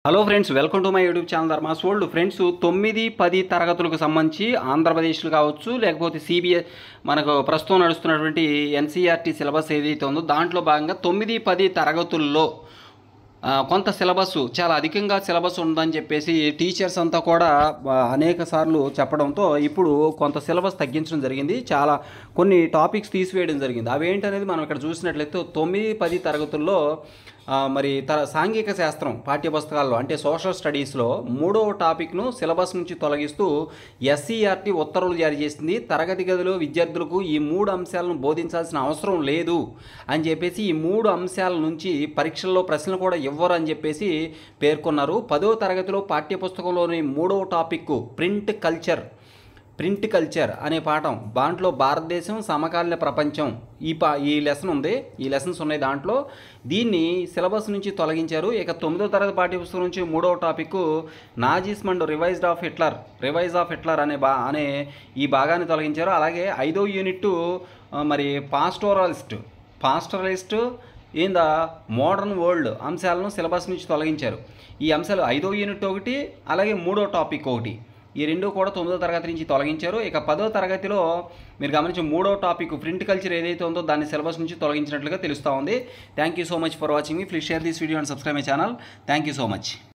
Hello friends, welcome to my YouTube channel Dharma's world. Friends, 9, 10 తరగతులకు సంబంధించి ఆంధ్రప్రదేశ్లో కావచ్చు, లేకపోతే మనకు ప్రస్తుతం నడుస్తున్నటువంటి ఎన్సీఆర్టీ సిలబస్ ఏదైతే ఉందో దాంట్లో భాగంగా 9, 10 తరగతుల్లో కొంత సిలబస్ చాలా అధికంగా సిలబస్ ఉందని చెప్పేసి టీచర్స్ అంతా కూడా అనేక సార్లు చెప్పడంతో ఇప్పుడు కొంత సిలబస్ తగ్గించడం జరిగింది. కొన్ని టాపిక్స్ తీసివేయడం జరిగింది. అవి ఏంటనేది మనం ఇక్కడ చూసినట్లయితే 9, 10 తరగతుల్లో మరి సాంఘిక శాస్త్రం పాఠ్యపుస్తకాల్లో అంటే సోషల్ స్టడీస్లో 3వ టాపిక్ను సిలబస్ నుంచి తొలగిస్తూ ఎస్సీఆర్టీ ఉత్తర్వులు జారీ చేసింది. తరగతి గదిలో విద్యార్థులకు ఈ 3 అంశాలను బోధించాల్సిన అవసరం లేదు అని చెప్పేసి ఈ 3 అంశాల నుంచి పరీక్షల్లో ప్రశ్నలు కూడా ఇవ్వరు అని చెప్పేసి పేర్కొన్నారు. 10వ తరగతిలో పాఠ్యపుస్తకంలోని 3వ టాపిక్ ప్రింట్ కల్చర్ అనే పాఠం, దాంట్లో భారతదేశం సమకాలీన ప్రపంచం ఈ లెసన్ ఉంది, ఈ లెసన్స్ ఉన్నాయి దాంట్లో. దీన్ని సిలబస్ నుంచి తొలగించారు. ఇక 9వ తరగతి పాఠ్యపుస్తకం నుంచి 3వ టాపిక్ నాజిస్మండ్ రివైజ్ ఆఫ్ హిట్లర్ అనే ఈ భాగాన్ని తొలగించారు. అలాగే 5వ యూనిట్ మరి పాస్టరలిస్ట్ ఇన్ ద మోడర్న్ వరల్డ్ అంశాలను సిలబస్ నుంచి తొలగించారు. ఈ అంశాలు 5వ యూనిట్ ఒకటి, అలాగే 3వ టాపిక్ ఒకటి, ఈ రెండు కూడా 9వ తరగతి నుంచి తొలగించారు. ఇక 10వ తరగతిలో మీరు గమనించి 3వ టాపిక్ ప్రింట్ కల్చర్ ఏదైతే ఉందో దాన్ని సిలబస్ నుంచి తొలగించినట్లుగా తెలుస్తూ ఉంది. Thank you so much for watching me. Please share this video and subscribe my channel. Thank you so much.